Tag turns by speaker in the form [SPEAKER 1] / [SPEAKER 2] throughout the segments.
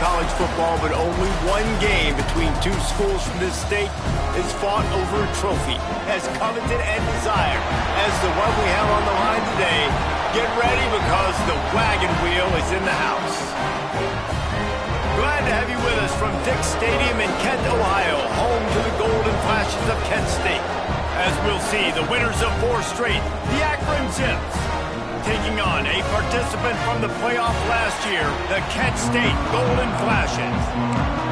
[SPEAKER 1] college football, but only one game between two schools from this state is fought over a trophy as coveted and desired as the one we have on the line today. Get ready because the wagon wheel is in the house. Glad to have you with us from Dick's Stadium in Kent, Ohio, home to the Golden Flashes of Kent State. As we'll see, the winners of 4 straight, the Akron Zips, taking on a participant from the playoff last year, the Kent State Golden Flashes.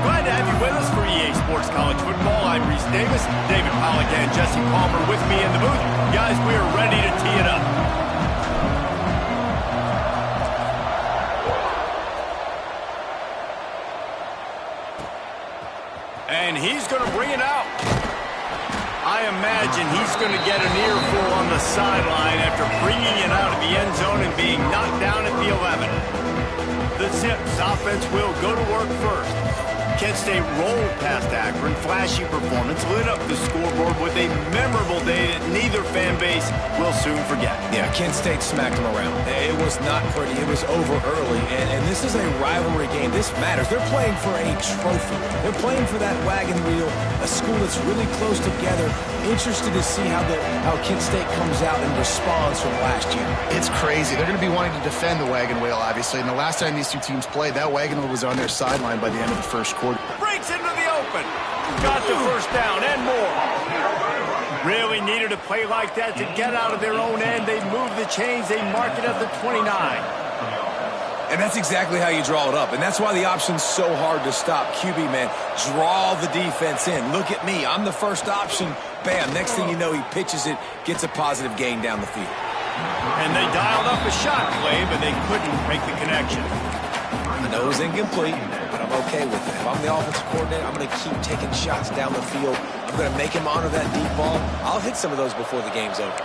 [SPEAKER 1] Glad to have you with us for EA Sports College Football. I'm Reese Davis, David Pollack and Jesse Palmer with me in the booth. Guys, we are ready to tee it up. And he's going to bring it out. I imagine he's going to get an earful on the sideline after bringing it out of the end zone and being knocked down at the 11. The Zips offense will go to work first. Kent State rolled past Akron. Flashy performance lit up the scoreboard with a memorable day that neither fan base will soon forget.
[SPEAKER 2] Yeah, Kent State smacked them around. It was not pretty. It was over early, and this is a rivalry game. This matters. They're playing for a trophy. They're playing for that wagon wheel, a school that's really close together. Interested to see how Kent State comes out and responds from last year.
[SPEAKER 3] It's crazy. They're going to be wanting to defend the wagon wheel, obviously. And the last time these two teams played, that wagon wheel was on their sideline by the end of the first quarter.
[SPEAKER 1] Breaks into the open. Got the first down and more. Really needed a play like that to get out of their own end. They move the chains. They mark it at the 29.
[SPEAKER 2] And that's exactly how you draw it up. And that's why the option's so hard to stop. QB, man, draw the defense in. Look at me. I'm the first option. Bam. Next thing you know, he pitches it, gets a positive gain down the field.
[SPEAKER 1] And they dialed up a shot play, but they couldn't make the connection.
[SPEAKER 2] I know it was incomplete, but I'm okay with it. If I'm the offensive coordinator, I'm going to keep taking shots down the field. I'm going to make him honor that deep ball. I'll hit some of those before the game's over.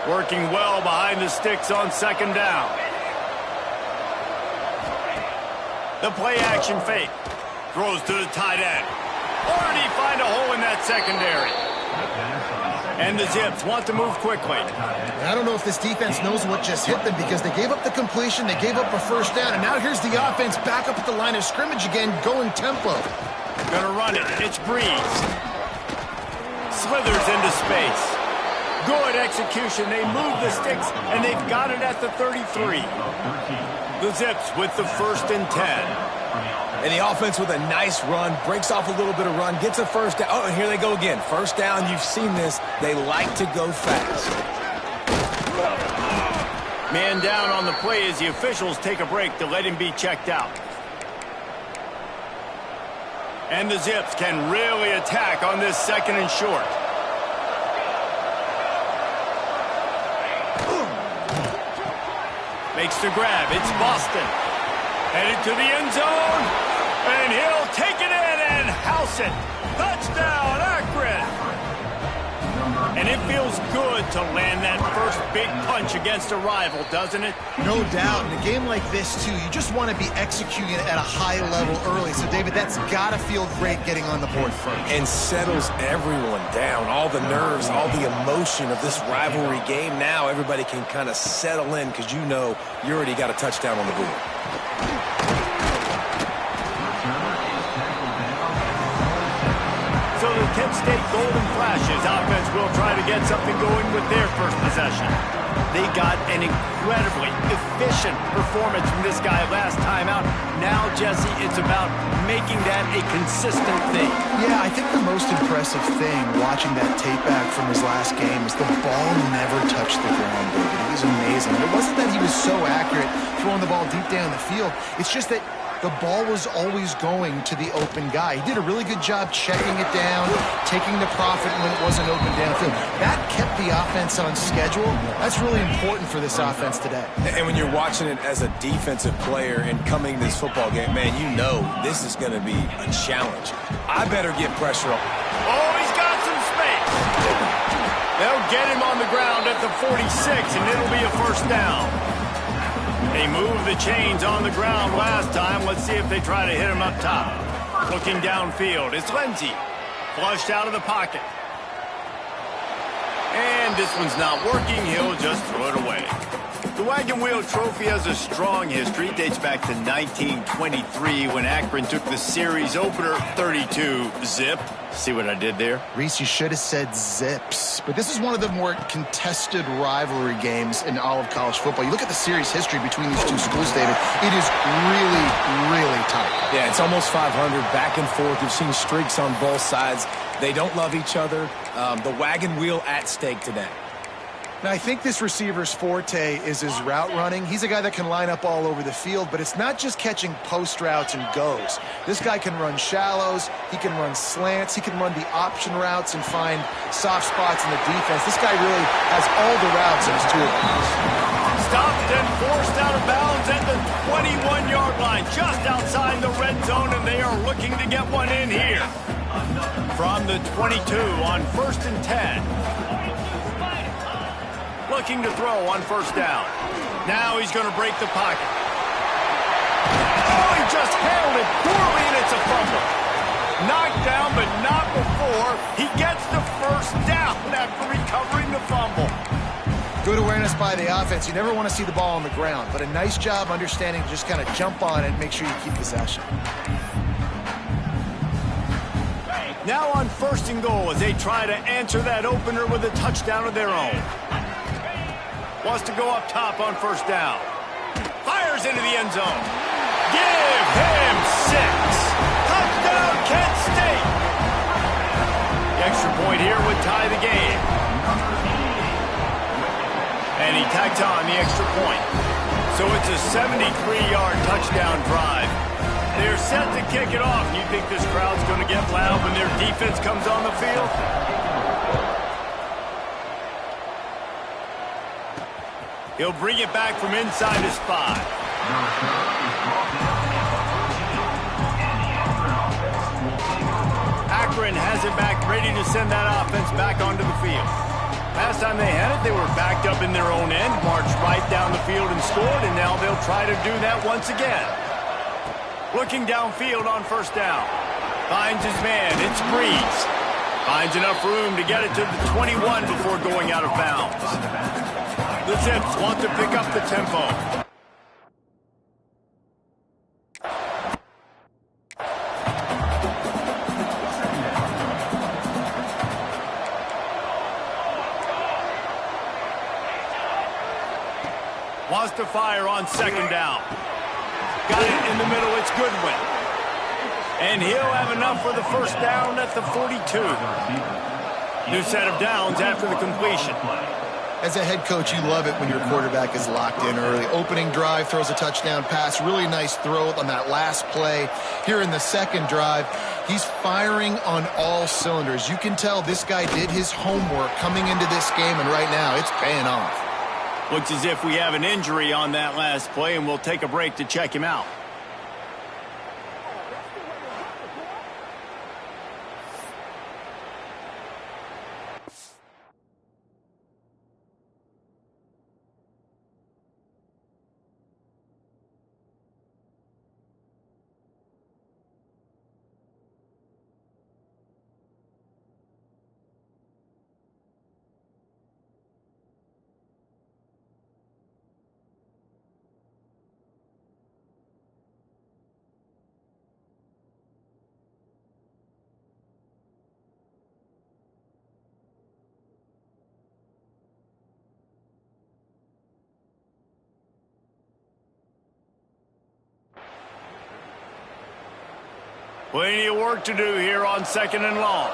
[SPEAKER 1] Working well behind the sticks on second down. The play-action fake. Throws to the tight end. Already find a hole in that secondary. And the Zips want to move quickly.
[SPEAKER 3] I don't know if this defense knows what just hit them because they gave up the completion, they gave up a first down, and now here's the offense back up at the line of scrimmage again, going tempo.
[SPEAKER 1] Gonna run it. It's Breeze. Slithers into space. Good execution. They move the sticks, and they've got it at the 33. The Zips with the 1st and 10.
[SPEAKER 2] And the offense with a nice run, breaks off a little bit of run, gets a first down. Oh, and here they go again. First down, you've seen this. They like to go fast.
[SPEAKER 1] Man down on the play as the officials take a break to let him be checked out. And the Zips can really attack on this 2nd and short. Makes the grab. It's Boston. Headed to the end zone. And he'll take it in and house it. Touchdown, Akron. And it feels good to land that first big punch against a rival, doesn't it?
[SPEAKER 3] No doubt. In a game like this, too, you just want to be executing it at a high level early. So, David, that's got to feel great getting on the board first.
[SPEAKER 2] And settles everyone down. All the nerves, all the emotion of this rivalry game. Now everybody can kind of settle in because you know you already got a touchdown on the board.
[SPEAKER 1] So the Kent State Golden Flashes offense will try to get something going with their first possession. They got an incredibly efficient performance from this guy last time out. Now, Jesse, it's about making that a consistent thing.
[SPEAKER 3] Yeah, I think the most impressive thing watching that tape back from his last game is the ball never touched the ground, David. It was amazing. And it wasn't that he was so accurate throwing the ball deep down the field. It's just that the ball was always going to the open guy. He did a really good job checking it down, taking the profit when it wasn't open downfield. That kept the offense on schedule. That's really important for this offense today.
[SPEAKER 2] And when you're watching it as a defensive player and coming to this football game, man, you know this is going to be a challenge. I better get pressure on.
[SPEAKER 1] Oh, he's got some space. They'll get him on the ground at the 46, and it'll be a first down. They moved the chains on the ground last time. Let's see if they try to hit him up top. Looking downfield, it's Lindsey. Flushed out of the pocket. And this one's not working. He'll just throw it away. The Wagon Wheel Trophy has a strong history. It dates back to 1923 when Akron took the series opener 32-zip. See what I did there?
[SPEAKER 3] Reese, you should have said zips. But this is one of the more contested rivalry games in all of college football. You look at the series history between these two schools, David. It is really, really tight.
[SPEAKER 2] Yeah, it's almost 500, back and forth. You've seen streaks on both sides. They don't love each other. The wagon wheel at stake today.
[SPEAKER 3] Now, I think this receiver's forte is his route running. He's a guy that can line up all over the field, but it's not just catching post routes and goes. This guy can run shallows, he can run slants, he can run the option routes and find soft spots in the defense. This guy really has all the routes in his toolbox.
[SPEAKER 1] Stopped and forced out of bounds at the 21-yard line, just outside the red zone, and they are looking to get one in here. From the 22 on 1st and 10. Looking to throw on 1st down. Now he's going to break the pocket. Oh, he just handled it poorly, and it's a fumble. Knocked down, but not before he gets the 1st down after recovering the fumble.
[SPEAKER 3] Good awareness by the offense. You never want to see the ball on the ground, but a nice job understanding to just kind of jump on it and make sure you keep possession.
[SPEAKER 1] Now on 1st and goal as they try to answer that opener with a touchdown of their own. Wants to go up top on 1st down. Fires into the end zone. Give him 6. Touchdown, Kent State. The extra point here would tie the game. And he tacked on the extra point. So it's a 73-yard touchdown drive. They're set to kick it off. You think this crowd's going to get loud when their defense comes on the field? He'll bring it back from inside his 5. Akron has it back, ready to send that offense back onto the field. Last time they had it, they were backed up in their own end, marched right down the field and scored, and now they'll try to do that once again. Looking downfield on 1st down. Finds his man. It's Breeze. Finds enough room to get it to the 21 before going out of bounds. The Zips want to pick up the tempo. Wants to fire on 2nd down. Got it in the middle. It's Goodwin. And he'll have enough for the 1st down at the 42. New set of downs after the completion.
[SPEAKER 3] As a head coach, you love it when your quarterback is locked in early. Opening drive, throws a touchdown pass. Really nice throw on that last play. Here in the 2nd drive, he's firing on all cylinders. You can tell this guy did his homework coming into this game, and right now it's paying off.
[SPEAKER 1] Looks as if we have an injury on that last play, and we'll take a break to check him out. Plenty of work to do here on 2nd and long.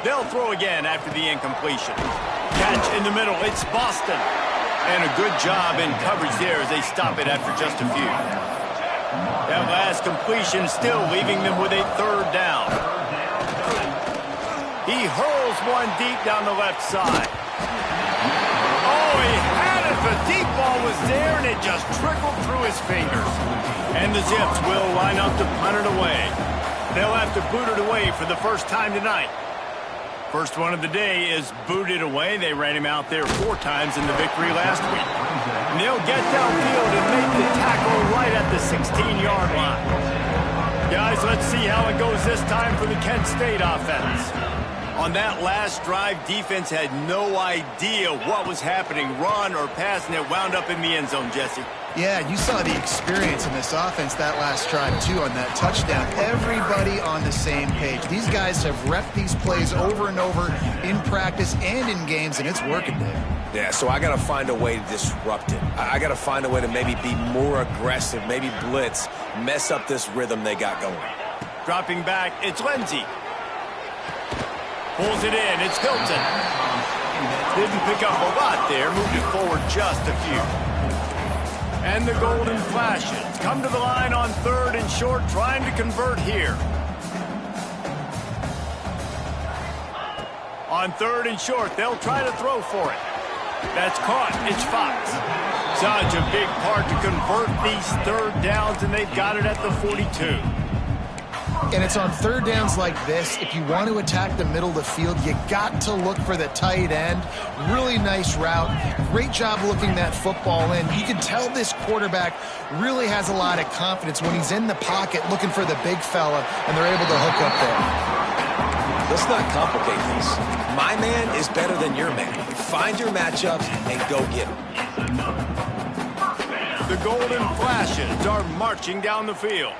[SPEAKER 1] They'll throw again after the incompletion. Catch in the middle. It's Boston. And a good job in coverage there as they stop it after just a few. That last completion still leaving them with a 3rd down. He hurls one deep down the left side. Oh, he had it. The deep ball was there, and it just trickled through his fingers. And the Zips will line up to punt it away. They'll have to boot it away for the 1st time tonight. First one of the day is booted away. They ran him out there 4 times in the victory last week. And they'll get downfield and make the tackle right at the 16-yard line. Guys, let's see how it goes this time for the Kent State offense. On that last drive, defense had no idea what was happening. Run or pass, and it wound up in the end zone, Jesse.
[SPEAKER 3] Yeah, you saw the experience in this offense that last drive, too, on that touchdown. Everybody on the same page. These guys have repped these plays over and over in practice and in games, and it's working there.
[SPEAKER 2] Yeah, so I got to find a way to disrupt it. I got to find a way to maybe be more aggressive, maybe blitz, mess up this rhythm they got going.
[SPEAKER 1] Dropping back, it's Lindsey. Pulls it in, it's Hilton. Didn't pick up a lot there, moved it forward just a few. And the Golden Flashes come to the line on 3rd and short, trying to convert here. On 3rd and short, they'll try to throw for it. That's caught, it's Fox. Such a big part to convert these 3rd downs, and they've got it at the 42.
[SPEAKER 3] And it's on 3rd downs like this. If you want to attack the middle of the field, you got to look for the tight end. Really nice route. Great job looking that football in. You can tell this quarterback really has a lot of confidence when he's in the pocket looking for the big fella, and they're able to hook up there.
[SPEAKER 2] Let's not complicate this. My man is better than your man. Find your matchups and go get them.
[SPEAKER 1] The Golden Flashes are marching down the field.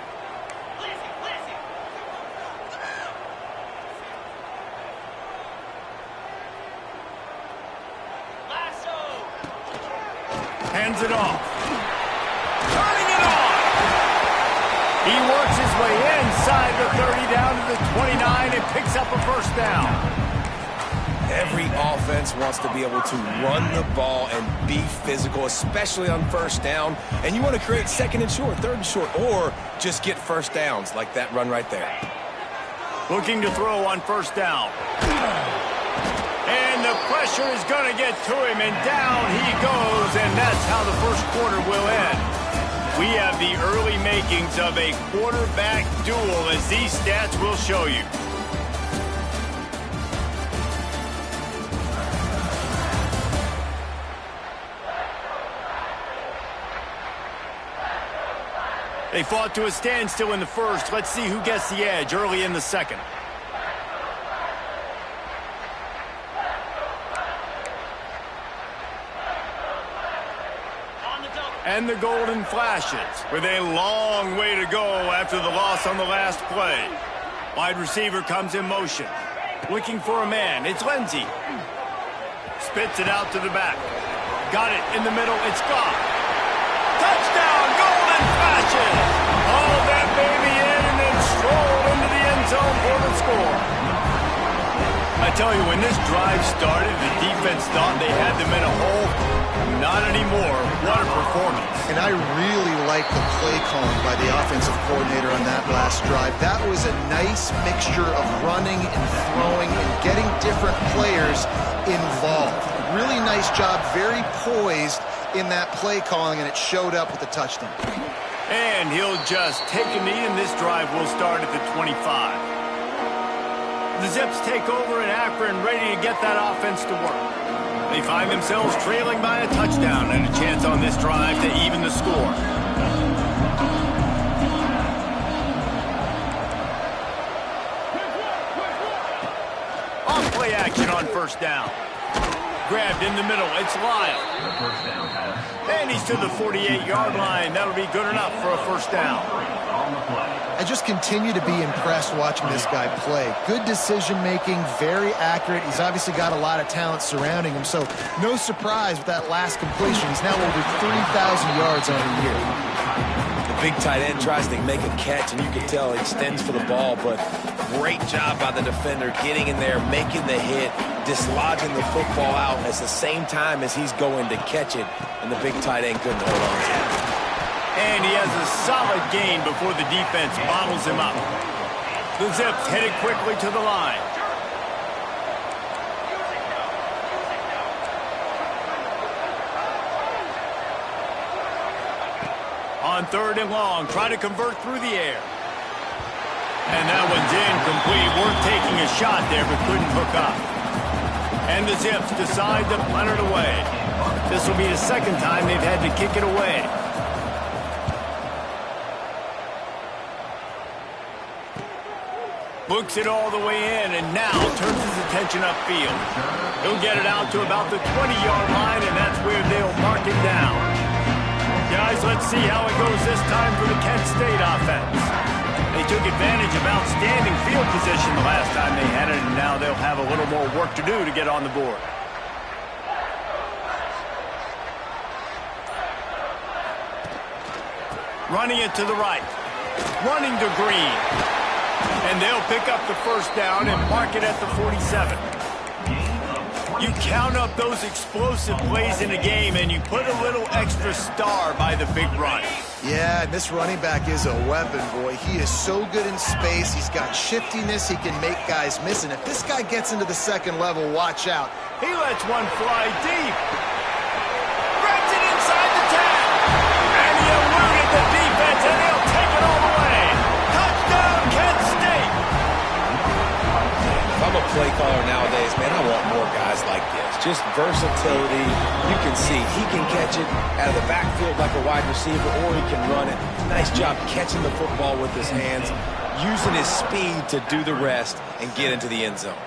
[SPEAKER 1] Hands it off. Turning it on. He works his way inside the 30 down to the 29 and picks up a first down.
[SPEAKER 2] Every offense wants to be able to run the ball and be physical, especially on 1st down. And you want to create 2nd and short, 3rd and short, or just get first downs like that run right there.
[SPEAKER 1] Looking to throw on 1st down. And the pressure is going to get to him, and down he goes, and that's how the 1st quarter will end. We have the early makings of a quarterback duel, as these stats will show you. They fought to a standstill in the 1st. Let's see who gets the edge early in the 2nd. And the Golden Flashes with a long way to go after the loss on the last play. Wide receiver comes in motion. Looking for a man. It's Lindsey. Spits it out to the back. Got it in the middle. It's gone. Touchdown, Golden Flashes. Haul that baby in and then stroll into the end zone for the score. I tell you, when this drive started, the defense thought they had them in a hole. Not anymore. What a performance.
[SPEAKER 3] And I really like the play calling by the offensive coordinator on that last drive. That was a nice mixture of running and throwing and getting different players involved. Really nice job, very poised in that play calling, and it showed up with the touchdown.
[SPEAKER 1] And he'll just take a knee, and this drive will start at the 25. The Zips take over in Akron, ready to get that offense to work. They find themselves trailing by a touchdown and a chance on this drive to even the score. Off-play action on 1st down. Grabbed in the middle, it's Lyle. And he's to the 48-yard line. That'll be good enough for a 1st down.
[SPEAKER 3] I just continue to be impressed watching this guy play. Good decision-making, very accurate. He's obviously got a lot of talent surrounding him, so no surprise with that last completion. He's now over 3,000 yards on the year.
[SPEAKER 2] The big tight end tries to make a catch, and you can tell he extends for the ball, but great job by the defender getting in there, making the hit, dislodging the football out at the same time as he's going to catch it, and the big tight end couldn't hold on to it.
[SPEAKER 1] And he has a solid gain before the defense bottles him up. The Zips headed quickly to the line. On 3rd and long, trying to convert through the air. And that one's incomplete. Worth taking a shot there, but couldn't hook up. And the Zips decide to punt it away. This will be the 2nd time they've had to kick it away. Books it all the way in, and now turns his attention upfield. He'll get it out to about the 20-yard line, and that's where they'll mark him down. Guys, let's see how it goes this time for the Kent State offense. They took advantage of outstanding field position the last time they had it, and now they'll have a little more work to do to get on the board. Running it to the right. Running to Green. And they'll pick up the first down and mark it at the 47. You count up those explosive plays in a game, and you put a little extra star by the big run.
[SPEAKER 3] Yeah, and this running back is a weapon, boy. He is so good in space. He's got shiftiness. He can make guys miss. And if this guy gets into the second level, watch out.
[SPEAKER 1] He lets one fly deep. Grabs it inside the 10. And he eluded the defense, and he'll take it all the way. Touchdown, Kent State.
[SPEAKER 2] If I'm a play caller nowadays, man, I want more guys like this. Just versatility. You can see he can catch it out of the backfield like a wide receiver, or he can run it. Nice job catching the football with his hands, using his speed to do the rest and get into the end zone.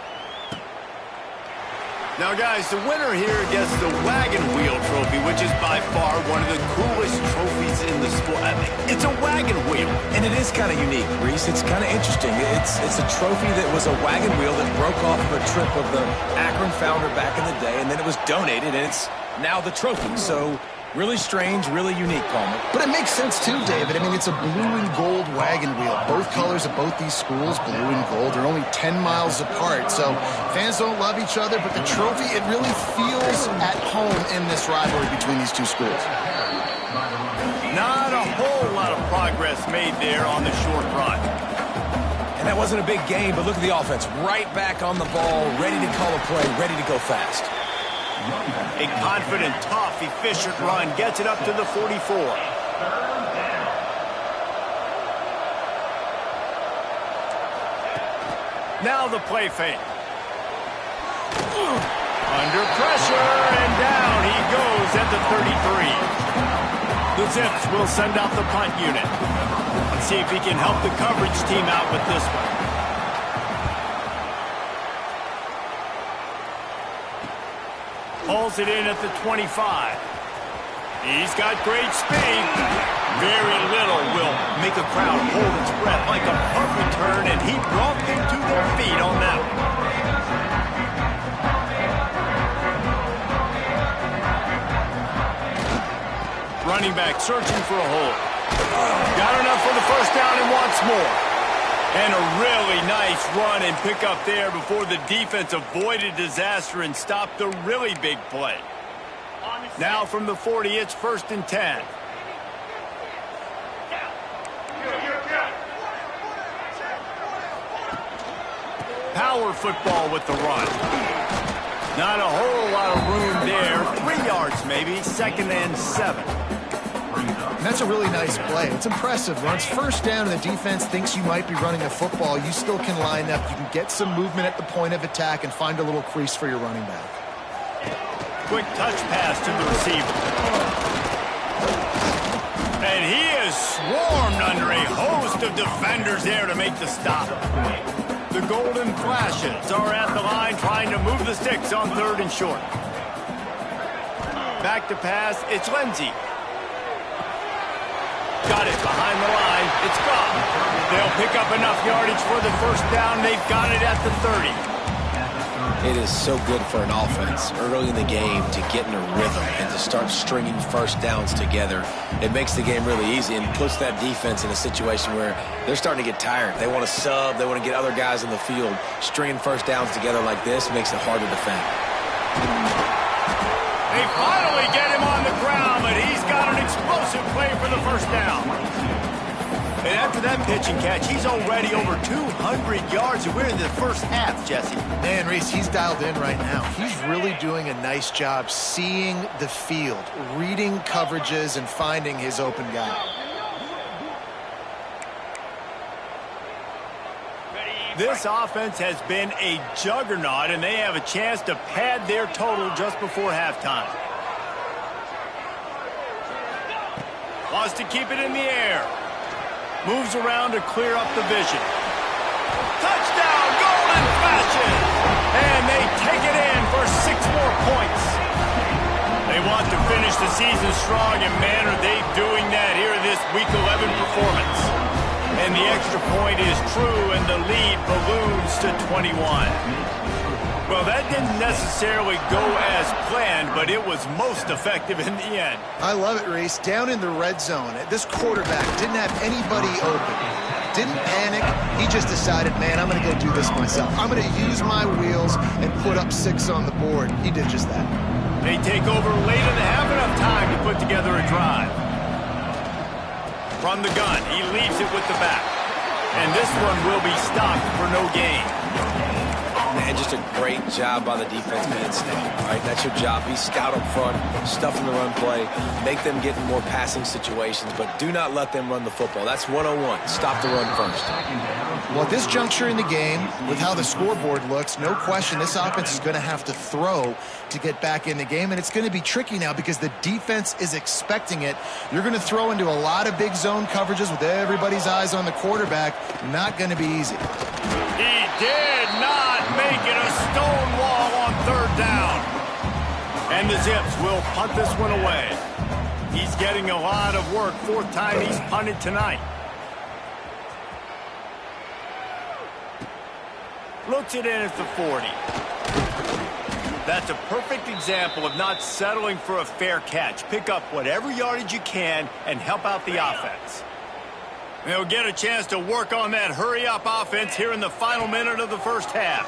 [SPEAKER 1] Now, guys, the winner here gets the Wagon Wheel Trophy, which is by far one of the coolest trophies in the sport. I mean, it's a wagon wheel.
[SPEAKER 2] And it is kind of unique, Reese. It's kind of interesting. It's a trophy that was a wagon wheel that broke off of a trip of the Akron founder back in the day, and then it was donated, and it's now the trophy. So really strange, really unique, Palmer.
[SPEAKER 3] But it makes sense, too, David. I mean, it's a blue and gold wagon wheel. Both colors of both these schools, blue and gold, are only 10 miles apart. So fans don't love each other, but the trophy, it really feels at home in this rivalry between these two schools.
[SPEAKER 1] Not a whole lot of progress made there on the short run.
[SPEAKER 2] And that wasn't a big game, but look at the offense. Right back on the ball, ready to call a play, ready to go fast.
[SPEAKER 1] A confident, tough, efficient run gets it up to the 44. Now the play fake. Under pressure, and down he goes at the 33. The Zips will send out the punt unit. Let's see if he can help the coverage team out with this one. Pulls it in at the 25. He's got great speed. Very little will make a crowd hold its breath, like a punt return, and he brought them to their feet on that one. Running back searching for a hole. Got enough for the first down and wants more. And a really nice run and pick up there before the defense avoided disaster and stopped the really big play. Now from the 40, it's 1st and 10. Power football with the run. Not a whole lot of room there. 3 yards maybe, 2nd and 7.
[SPEAKER 3] And that's a really nice play. It's impressive. When it's first down and the defense thinks you might be running a football, you still can line up. You can get some movement at the point of attack and find a little crease for your running back.
[SPEAKER 1] Quick touch pass to the receiver. And he is swarmed under a host of defenders there to make the stop. The Golden Flashes are at the line trying to move the sticks on 3rd and short. Back to pass, it's Lindsey. Got it behind the line. It's gone. They'll pick up enough yardage for the first down. They've got it at the 30.
[SPEAKER 2] It is so good for an offense early in the game to get in a rhythm and to start stringing first downs together. It makes the game really easy and puts that defense in a situation where they're starting to get tired. They want to sub. They want to get other guys in the field. Stringing first downs together like this makes it hard to defend.
[SPEAKER 1] They finally get him on the ground, but he's got an explosive play for the first down. And after that pitch and catch, he's already over 200 yards, and we're in the first half, Jesse.
[SPEAKER 3] Man, Reese, he's dialed in right now. He's really doing a nice job seeing the field, reading coverages, and finding his open guy.
[SPEAKER 1] This offense has been a juggernaut, and they have a chance to pad their total just before halftime. Wants to keep it in the air. Moves around to clear up the vision. Touchdown! for 6 more points. They want to finish the season strong, and man, are they doing that here in this Week 11 performance. And the extra point is true, and the lead balloons to 21. Well, that didn't necessarily go as planned, but it was most effective in the end.
[SPEAKER 3] I love it, Reese. Down in the red zone, this quarterback didn't have anybody open. Didn't panic. He just decided, man, I'm going to go do this myself. I'm going to use my wheels and put up 6 on the board. He did just that.
[SPEAKER 1] They take over late and have enough time to put together a drive. From the gun, he leaves it with the back. And this one will be stopped for no gain.
[SPEAKER 2] Man, just a great job by the defense, man. Stay. All right, that's your job. Be scout up front, stuff in the run play, make them get in more passing situations, but do not let them run the football. That's 101. Stop the run first.
[SPEAKER 3] Well, at this juncture in the game, with how the scoreboard looks, no question this offense is going to have to throw to get back in the game, and it's going to be tricky now because the defense is expecting it. You're going to throw into a lot of big zone coverages with everybody's eyes on the quarterback. Not going to be easy.
[SPEAKER 1] He did not make it a stone wall on 3rd down. And the Zips will punt this one away. He's getting a lot of work. 4th time he's punted tonight. Looks it in at the 40. That's a perfect example of not settling for a fair catch. Pick up whatever yardage you can and help out the offense. They'll get a chance to work on that hurry-up offense here in the final minute of the first half.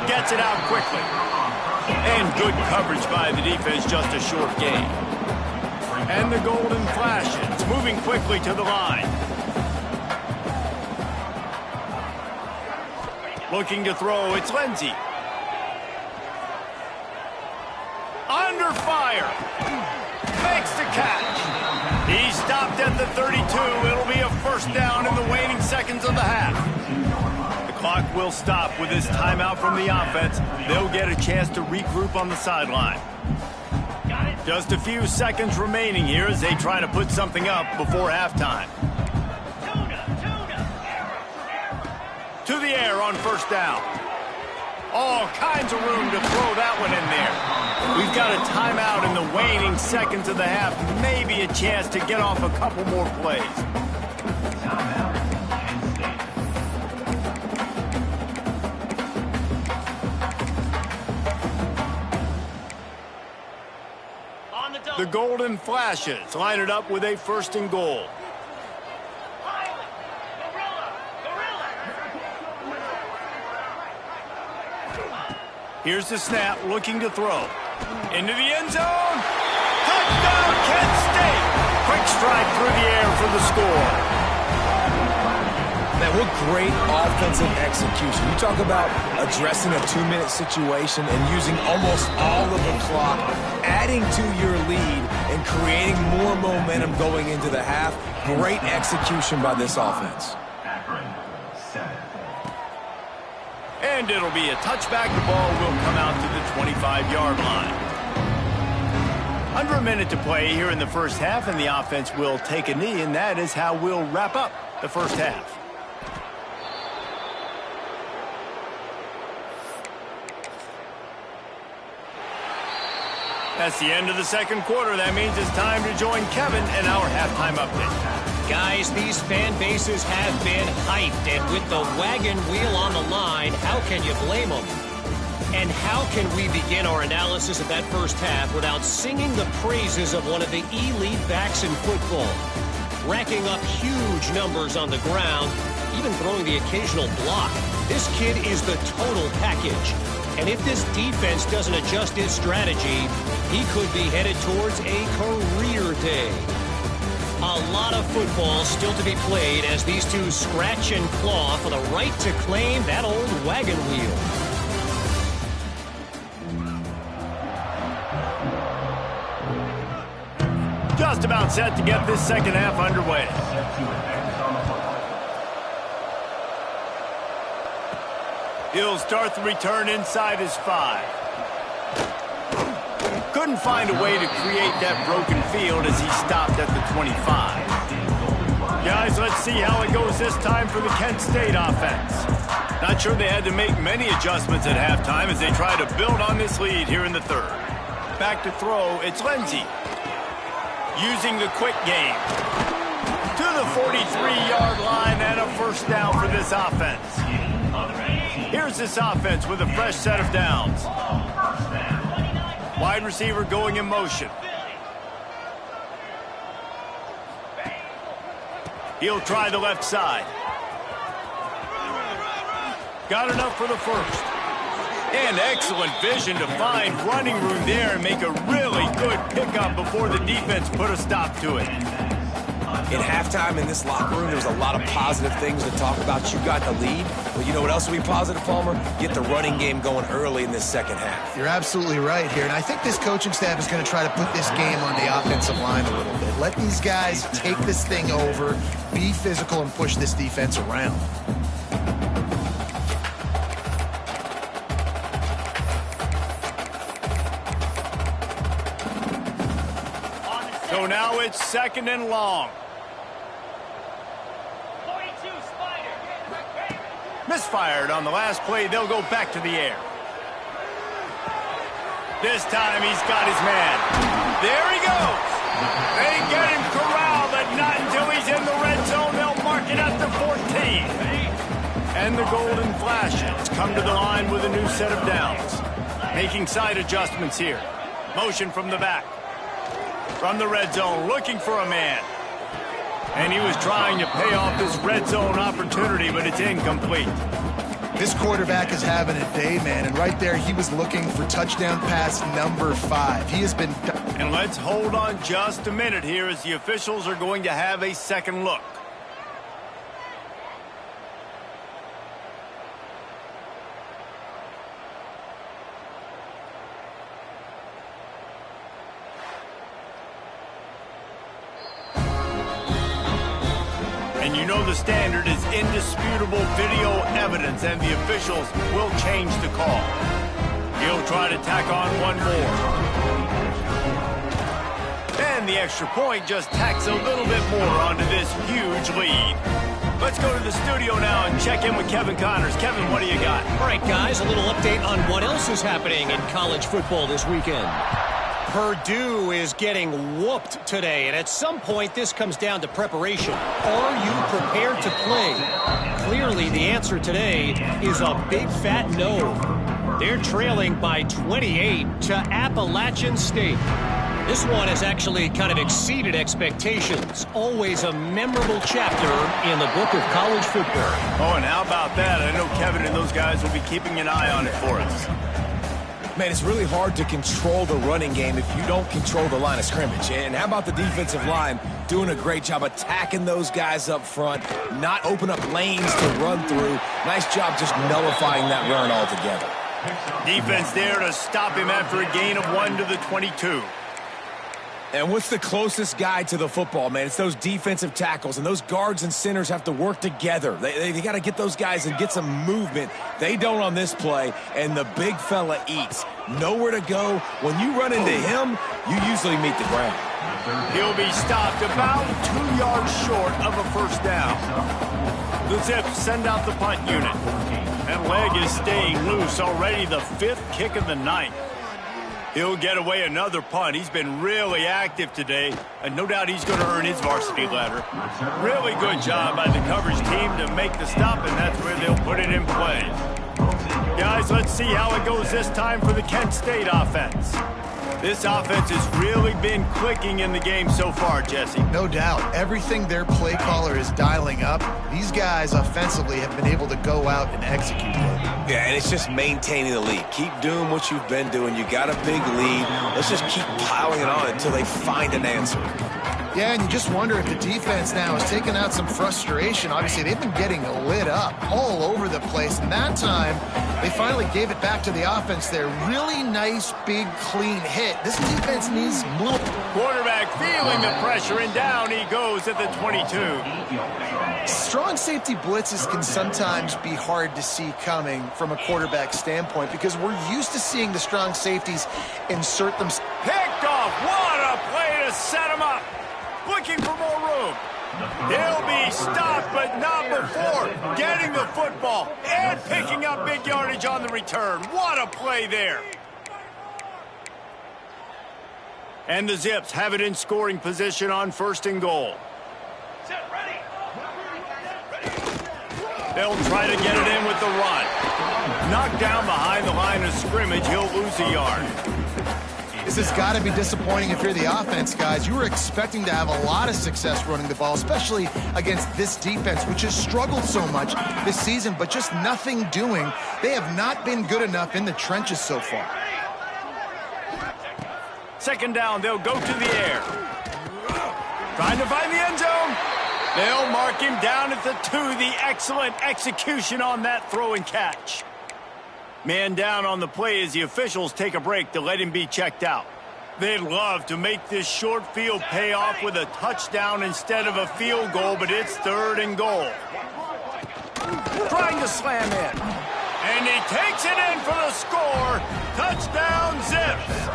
[SPEAKER 1] Gets it out quickly. And good coverage by the defense, just a short gain. And the Golden Flashes moving quickly to the line. Looking to throw, it's Lindsey. Under fire. Makes the catch. He's stopped at the 32. It'll be a 1st down in the waning seconds of the half. The clock will stop with this timeout from the offense. They'll get a chance to regroup on the sideline. Just a few seconds remaining here as they try to put something up before halftime. To the air on 1st down. All kinds of room to throw that one in there. We've got a timeout in the waning seconds of the half. Maybe a chance to get off a couple more plays. The Golden Flashes line it up with a 1st and goal. Here's the snap, looking to throw. Into the end zone. Touchdown, Kent State. Quick strike through the air for the score.
[SPEAKER 2] Man, what great offensive execution. You talk about addressing a 2-minute situation and using almost all of the clock, adding to your lead and creating more momentum going into the half. Great execution by this offense.
[SPEAKER 1] And it'll be a touchback. The ball will come out to the 25-yard line. Under a minute to play here in the first half, and the offense will take a knee, and that is how we'll wrap up the first half. That's the end of the 2nd quarter. That means it's time to join Kevin in our halftime update.
[SPEAKER 4] Guys, these fan bases have been hyped, and with the wagon wheel on the line, how can you blame them? And how can we begin our analysis of that first half without singing the praises of one of the elite backs in football? Racking up huge numbers on the ground, even throwing the occasional block. This kid is the total package. And if this defense doesn't adjust its strategy, he could be headed towards a career day. A lot of football still to be played as these two scratch and claw for the right to claim that old wagon wheel.
[SPEAKER 1] Just about set to get this second half underway. He'll start the return inside his 5. Couldn't find a way to create that broken field as he stopped at the 25. Guys, let's see how it goes this time for the Kent State offense. Not sure they had to make many adjustments at halftime as they try to build on this lead here in the third. Back to throw, it's Lindsey. Using the quick game. To the 43-yard line and a first down for this offense. Here's this offense with a fresh set of downs. Wide receiver going in motion. He'll try the left side. Got enough for the first. And excellent vision to find running room there and make a really good pickup before the defense put a stop to it.
[SPEAKER 2] In halftime in this locker room, there was a lot of positive things to talk about. You got the lead. But you know what else will be positive, Palmer? Get the running game going early in this second half.
[SPEAKER 3] You're absolutely right here. And I think this coaching staff is going to try to put this game on the offensive line a little bit. Let these guys take this thing over, be physical, and push this defense around.
[SPEAKER 1] So now it's second and long. Misfired on the last play. They'll go back to the air. This time he's got his man. There he goes. They get him corralled, but not until he's in the red zone. They'll mark it up to 14. And the Golden Flashes come to the line with a new set of downs. Making side adjustments here. Motion from the back. From the red zone, looking for a man. And he was trying to pay off this red zone opportunity, but it's incomplete.
[SPEAKER 3] This quarterback is having a day, man. And right there, he was looking for touchdown pass number 5. He has been...
[SPEAKER 1] And let's hold on just a minute here as the officials are going to have a second look. And you know the standard is indisputable video evidence, and the officials will change the call. He'll try to tack on one more. And the extra point just tacks a little bit more onto this huge lead. Let's go to the studio now and check in with Kevin Connors. Kevin, what do you got?
[SPEAKER 4] All right, guys, a little update on what else is happening in college football this weekend. Purdue is getting whooped today, and at some point this comes down to preparation. Are you prepared to play? Clearly the answer today is a big fat no. They're trailing by 28 to Appalachian State. This one has actually kind of exceeded expectations. Always a memorable chapter in the book of college football.
[SPEAKER 1] Oh, and how about that? I know Kevin and those guys will be keeping an eye on it for us.
[SPEAKER 2] Man, it's really hard to control the running game if you don't control the line of scrimmage. And how about the defensive line doing a great job attacking those guys up front, not open up lanes to run through. Nice job just nullifying that run altogether.
[SPEAKER 1] Defense there to stop him after a gain of 1 to the 22.
[SPEAKER 2] And what's the closest guy to the football, man? It's those defensive tackles, and those guards and centers have to work together. They got to get those guys and get some movement. They don't on this play, and the big fella eats. Nowhere to go. When you run into him, you usually meet the ground.
[SPEAKER 1] He'll be stopped about 2 yards short of a first down. The Zips send out the punt unit. And leg is staying loose, already the 5th kick of the night. He'll get away another punt. He's been really active today, and no doubt he's going to earn his varsity letter. Really good job by the coverage team to make the stop, and that's where they'll put it in play. Guys, let's see how it goes this time for the Kent State offense. This offense has really been clicking in the game so far, Jesse.
[SPEAKER 3] No doubt. Everything their play caller is dialing up, these guys offensively have been able to go out and execute it.
[SPEAKER 2] Yeah, and it's just maintaining the lead. Keep doing what you've been doing. You got a big lead. Let's just keep piling it on until they find an answer.
[SPEAKER 3] Yeah, and you just wonder if the defense now has taken out some frustration. Obviously, they've been getting lit up all over the place. And that time, they finally gave it back to the offense there. Really nice, big, clean hit. This defense needs more.
[SPEAKER 1] Quarterback feeling the pressure, and down he goes at the 22.
[SPEAKER 3] Strong safety blitzes can sometimes be hard to see coming from a quarterback standpoint because we're used to seeing the strong safeties insert them.
[SPEAKER 1] Picked off. What a play to set him up. Looking for more room. He'll be stopped, but not before getting the football and picking up big yardage on the return. What a play there. And the Zips have it in scoring position on 1st and goal. They'll try to get it in with the run. Knocked down behind the line of scrimmage, he'll lose a yard.
[SPEAKER 3] This has got to be disappointing if you're the offense, guys. You were expecting to have a lot of success running the ball, especially against this defense, which has struggled so much this season, but just nothing doing. They have not been good enough in the trenches so far.
[SPEAKER 1] 2nd down, they'll go to the air. Trying to find the end zone. They'll mark him down at the 2. The excellent execution on that throw and catch. Man down on the play as the officials take a break to let him be checked out. They'd love to make this short field pay off with a touchdown instead of a field goal, but it's 3rd and goal. Trying to slam in. And he takes it in for the score. Touchdown, Zips.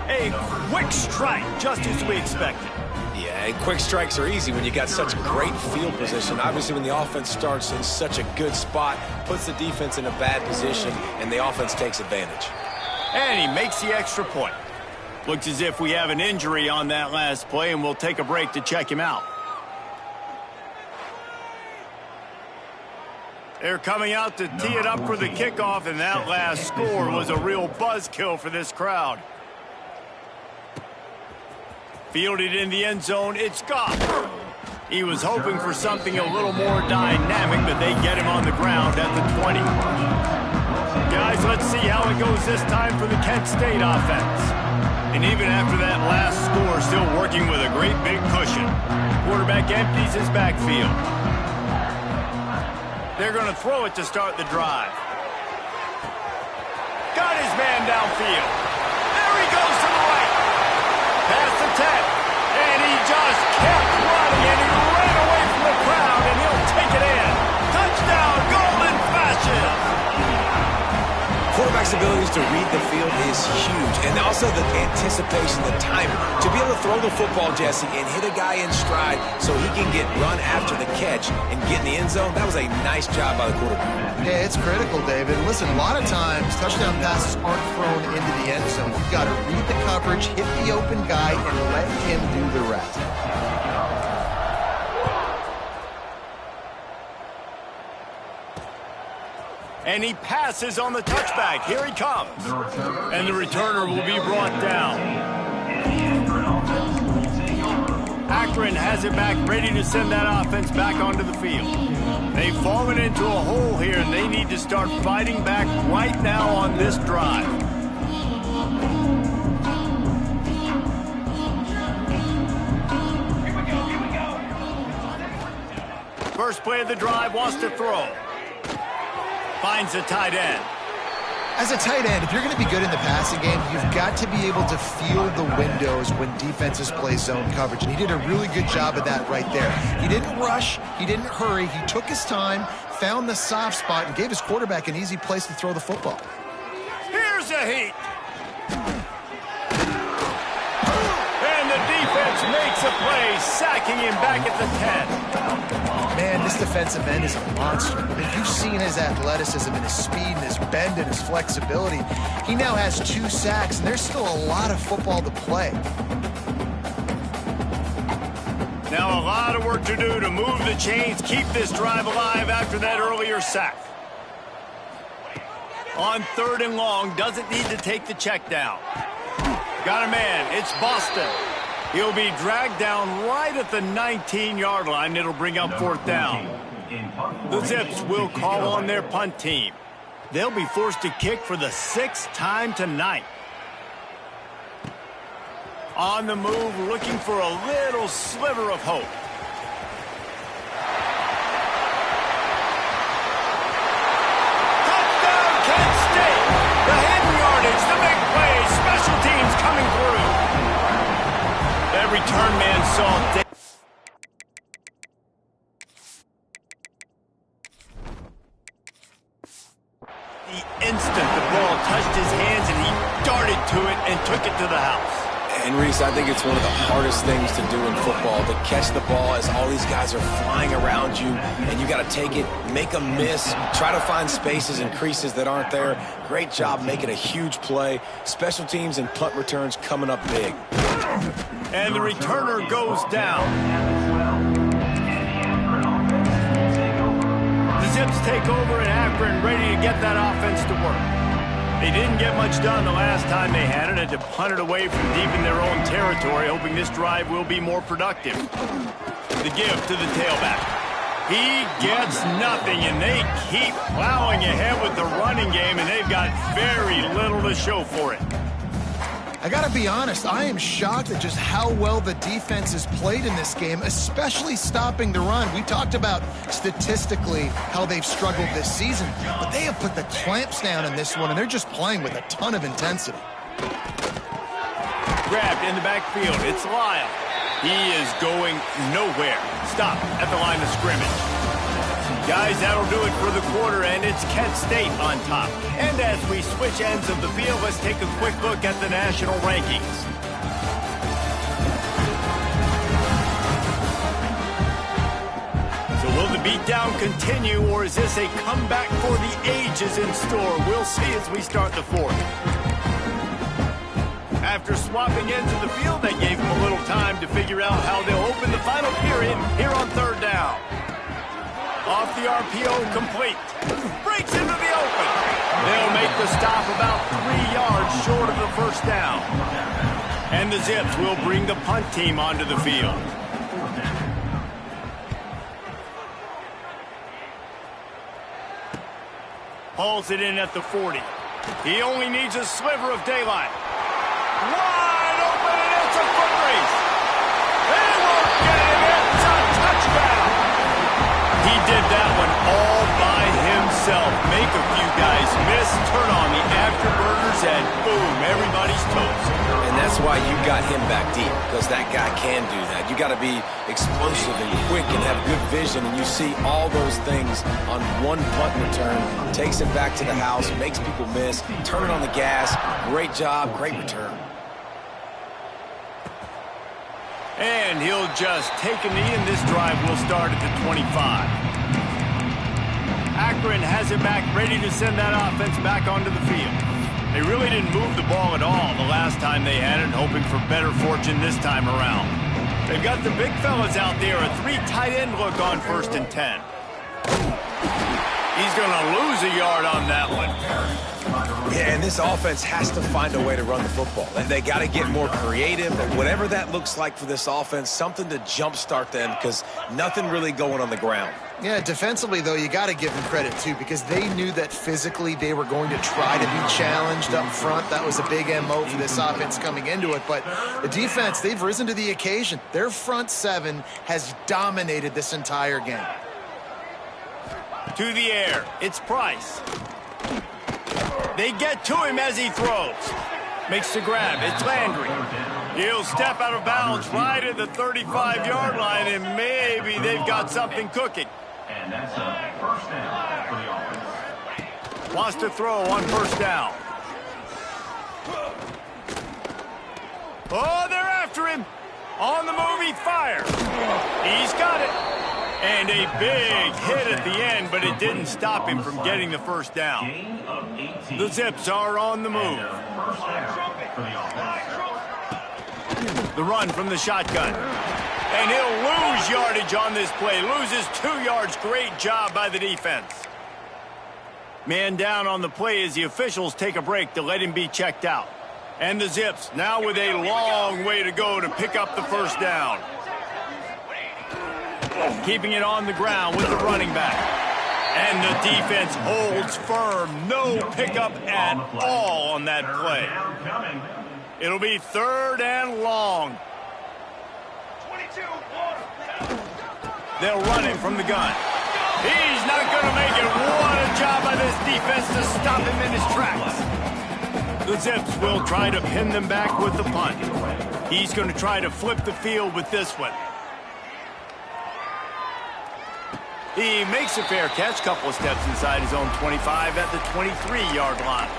[SPEAKER 1] A quick strike, just as we expected.
[SPEAKER 2] Yeah, and quick strikes are easy when you got such great field position. Obviously, when the offense starts in such a good spot, puts the defense in a bad position, and the offense takes advantage.
[SPEAKER 1] And he makes the extra point. Looks as if we have an injury on that last play, and we'll take a break to check him out. They're coming out to tee it up for the kickoff, and that last score was a real buzzkill for this crowd. Fielded in the end zone, it's Goff. He was hoping for something a little more dynamic, but they get him on the ground at the 20. Guys, let's see how it goes this time for the Kent State offense. And even after that last score, still working with a great big cushion. Quarterback empties his backfield. They're going to throw it to start the drive. Got his man downfield. There he goes to the right. Past the 10, and he just kept running, and he ran away from the crowd, and he'll take it in. Touchdown, Golden Flashes!
[SPEAKER 2] Quarterback's abilities to read the field is huge, and also the anticipation, the timing. To be able to throw the football, Jesse, and hit a guy in stride so he can get run after the catch and get in the end zone, that was a nice job by the quarterback.
[SPEAKER 3] Yeah, it's critical, David. Listen, a lot of times touchdown passes aren't thrown into the end zone. You've got to read the coverage, hit the open guy, and let him do the rest.
[SPEAKER 1] And he passes on the touchback. Here he comes. And the returner will be brought down. Akron has it back, ready to send that offense back onto the field. They've fallen into a hole here, and they need to start fighting back right now on this drive. First play of the drive, wants to throw. Finds the tight end.
[SPEAKER 3] As a tight end, if you're going to be good in the passing game, you've got to be able to feel the windows when defenses play zone coverage. And he did a really good job of that right there. He didn't rush. He didn't hurry. He took his time, found the soft spot, and gave his quarterback an easy place to throw the football.
[SPEAKER 1] Here's a heat. And the defense makes a play, sacking him back at the 10.
[SPEAKER 3] Man, this defensive end is a monster. I mean, you've seen his athleticism and his speed and his bend and his flexibility. He now has 2 sacks, and there's still a lot of football to play.
[SPEAKER 1] Now a lot of work to do to move the chains, keep this drive alive after that earlier sack. On 3rd and long, doesn't need to take the check down. Got a man, it's Boston. He'll be dragged down right at the 19-yard line. It'll bring up 4th down. The Zips will call on their punt team. They'll be forced to kick for the 6th time tonight. On the move, looking for a little sliver of hope. Touchdown, Kent State! The hidden yardage, the big play, special teams coming through. That return man saw the instant the ball touched his hands, and he darted to it and took it to the house.
[SPEAKER 2] And Reese, I think it's one of the hardest things to do in football, to catch the ball as all these guys are flying around you, and you got to take it, make a miss, try to find spaces and creases that aren't there. Great job making a huge play. Special teams and punt returns coming up big.
[SPEAKER 1] And the returner goes down. The Zips take over in Akron, ready to get that offense to work. They didn't get much done the last time they had it, and to punt it away from deep in their own territory, hoping this drive will be more productive. The give to the tailback. He gets nothing, and they keep plowing ahead with the running game, and they've got very little to show for it.
[SPEAKER 3] I gotta be honest, I am shocked at just how well the defense has played in this game, especially stopping the run. We talked about statistically how they've struggled this season, but they have put the clamps down in this one, and they're just playing with a ton of intensity.
[SPEAKER 1] Grabbed in the backfield, it's Lyle. He is going nowhere. Stop at the line of scrimmage. Guys, that'll do it for the quarter, and it's Kent State on top. And as we switch ends of the field, let's take a quick look at the national rankings. So will the beatdown continue, or is this a comeback for the ages in store? We'll see as we start the fourth. After swapping ends of the field, that gave them a little time to figure out how they'll open the final period here on third down. Off the RPO, complete. Breaks into the open. They'll make the stop about 3 yards short of the first down. And the Zips will bring the punt team onto the field. Hauls it in at the 40. He only needs a sliver of daylight. Wide open, and it's a foot race. They won't get him. It's a touchdown. He did that one all by himself. Make a few guys miss, turn on the afterburners, and boom, everybody's toast.
[SPEAKER 2] And that's why you got him back deep, because that guy can do that. You got to be explosive and quick and have good vision, and you see all those things on one punt return. Takes it back to the house, makes people miss, turning on the gas. Great job, great return.
[SPEAKER 1] And he'll just take a knee, and this drive will start at the 25. Akron has it back, ready to send that offense back onto the field. They really didn't move the ball at all the last time they had it, hoping for better fortune this time around. They've got the big fellas out there, a 3 tight end look on 1st and 10. He's going to lose a yard on that one.
[SPEAKER 2] Yeah, and this offense has to find a way to run the football. And they got to get more creative, but whatever that looks like for this offense, something to jumpstart them, because nothing really going on the ground.
[SPEAKER 3] Yeah, defensively, though, you got to give them credit, too, because they knew that physically they were going to try to be challenged up front. That was a big MO for this offense coming into it. But the defense, they've risen to the occasion. Their front seven has dominated this entire game.
[SPEAKER 1] To the air, it's Price. They get to him as he throws. Makes the grab, it's Landry. He'll step out of bounds right at the 35-yard line, and maybe they've got something cooking.
[SPEAKER 5] And that's a first down for the offense.
[SPEAKER 1] Wants to throw on first down. Oh, they're after him. On the move, he fires. He's got it. And a big hit at the end, but it didn't stop him from getting the first down. The Zips are on the move. The run from the shotgun. And he'll lose yardage on this play. Loses 2 yards. Great job by the defense. Man down on the play as the officials take a break to let him be checked out. And the Zips now with a long way to go to pick up the first down. Keeping it on the ground with the running back. And the defense holds firm. No pickup at all on that play. It'll be 3rd and long. They'll run him from the gun. He's not going to make it. What a job by this defense to stop him in his tracks. The Zips will try to pin them back with the punt. He's going to try to flip the field with this one. He makes a fair catch, couple of steps inside his own 25 at the 23-yard line.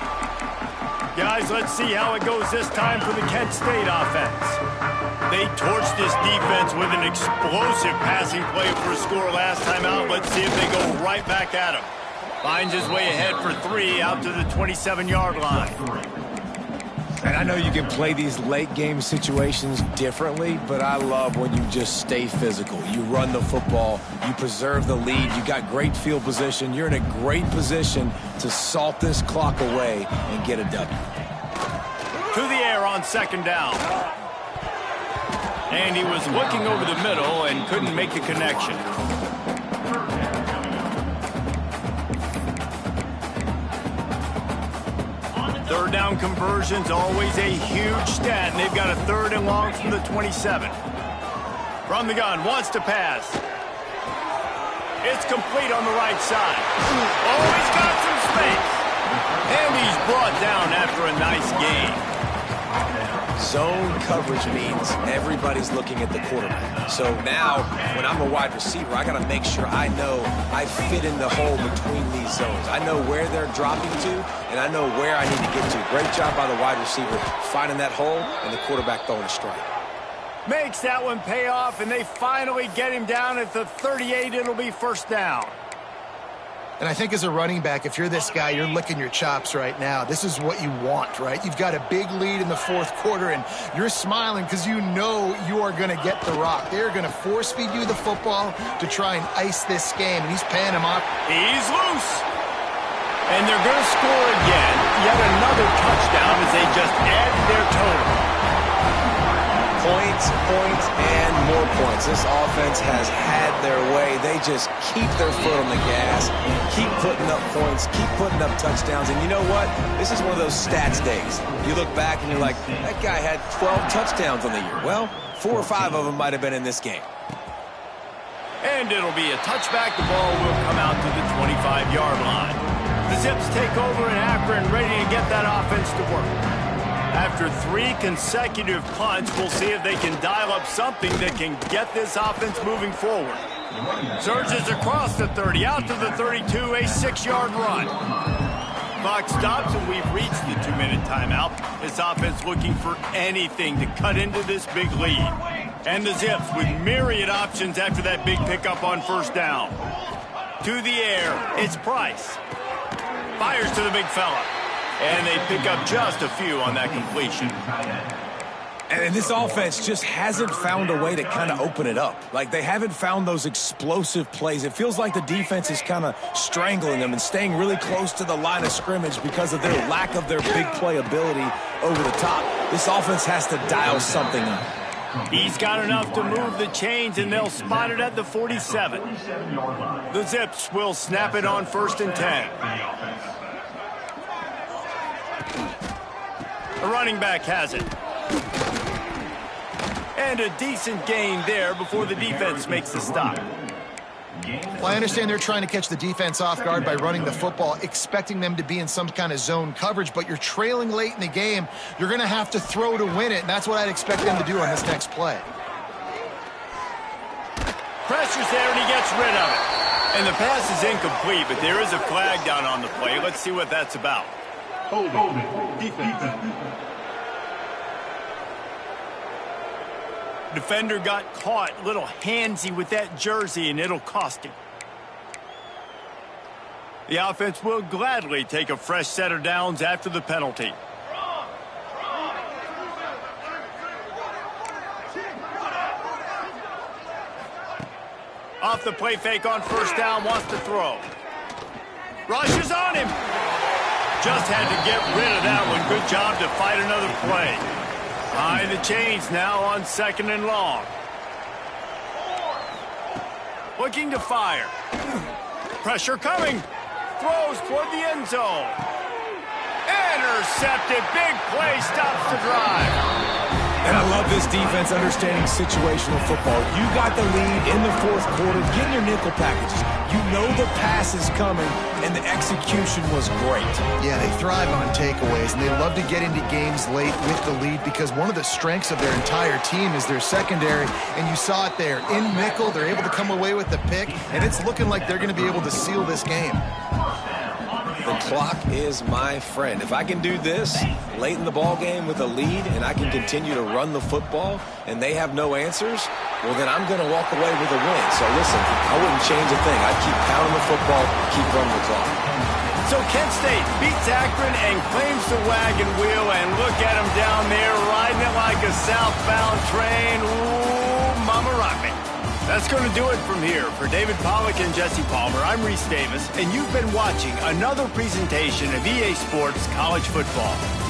[SPEAKER 1] Guys, let's see how it goes this time for the Kent State offense. They torched this defense with an explosive passing play for a score last time out. Let's see if they go right back at him. Finds his way ahead for 3 out to the 27-yard line.
[SPEAKER 2] And I know you can play these late game situations differently, but I love when you just stay physical. You run the football, you preserve the lead, you got great field position, you're in a great position to salt this clock away and get a W.
[SPEAKER 1] To the air on 2nd down. And he was looking over the middle and couldn't make a connection. Third down conversions, always a huge stat, and they've got a 3rd and long from the 27. From the gun, wants to pass. It's complete on the right side. Oh, he's got some space. And he's brought down after a nice gain.
[SPEAKER 2] Zone coverage means everybody's looking at the quarterback. So now, when I'm a wide receiver, I got to make sure I know I fit in the hole between these zones. I know where they're dropping to, and I know where I need to get to. Great job by the wide receiver finding that hole and the quarterback throwing a strike.
[SPEAKER 1] Makes that one pay off, and they finally get him down at the 38. It'll be 1st down.
[SPEAKER 3] And I think as a running back, if you're this guy, you're licking your chops right now. This is what you want, right? You've got a big lead in the 4th quarter, and you're smiling because you know you are going to get the rock. They're going to force feed you the football to try and ice this game, and he's paying him off.
[SPEAKER 1] He's loose. And they're going to score again. Yet another touchdown as they just add their total.
[SPEAKER 2] Points, points, and more points. This offense has had their way. They just keep their foot on the gas, keep putting up points, keep putting up touchdowns. And you know what? This is one of those stats days. You look back and you're like, that guy had 12 touchdowns on the year. Well, 4 or 5 of them might have been in this game.
[SPEAKER 1] And it'll be a touchback. The ball will come out to the 25-yard line. The Zips take over in Akron, ready to get that offense to work. After 3 consecutive punts, we'll see if they can dial up something that can get this offense moving forward. Surges across the 30, out to the 32, a 6-yard run. Clock stops, and we've reached the 2-minute timeout. This offense looking for anything to cut into this big lead. And the Zips with myriad options after that big pickup on 1st down. To the air, it's Price. Fires to the big fella. And they pick up just a few on that completion.
[SPEAKER 2] And this offense just hasn't found a way to kind of open it up. Like, they haven't found those explosive plays. It feels like the defense is kind of strangling them and staying really close to the line of scrimmage because of their lack of their big play ability over the top. This offense has to dial something up.
[SPEAKER 1] He's got enough to move the chains, and they'll spot it at the 47. The Zips will snap it on 1st and 10. The running back has it. And a decent gain there before the defense makes the stop.
[SPEAKER 3] Well, I understand they're trying to catch the defense off guard by running the football, expecting them to be in some kind of zone coverage, but you're trailing late in the game. You're going to have to throw to win it, and that's what I'd expect them to do on this next play.
[SPEAKER 1] Pressure's there, and he gets rid of it. And the pass is incomplete, but there is a flag down on the play. Let's see what that's about. Defender got caught a little handsy with that jersey, and it'll cost him. The offense will gladly take a fresh set of downs after the penalty. Off the play fake on 1st down, wants to throw. Rushes on him. Just had to get rid of that one. Good job to fight another play. Behind the chains now on 2nd and long. Looking to fire. Pressure coming. Throws toward the end zone. Intercepted. Big play. Stops the drive.
[SPEAKER 2] And I love this defense understanding situational football. You got the lead in the 4th quarter. Get in your nickel packages. You know the pass is coming, and the execution was great.
[SPEAKER 3] Yeah, they thrive on takeaways, and they love to get into games late with the lead because one of the strengths of their entire team is their secondary, and you saw it there. In nickel, they're able to come away with the pick, and it's looking like they're going to be able to seal this game.
[SPEAKER 2] The clock is my friend. If I can do this late in the ball game with a lead and I can continue to run the football and they have no answers, well, then I'm going to walk away with a win. So listen, I wouldn't change a thing. I'd keep pounding the football, keep running the clock.
[SPEAKER 1] So Kent State beats Akron and claims the wagon wheel, and look at him down there riding it like a southbound train. Ooh, mama rock me. That's going to do it from here. For David Pollack and Jesse Palmer, I'm Reese Davis, and you've been watching another presentation of EA Sports College Football.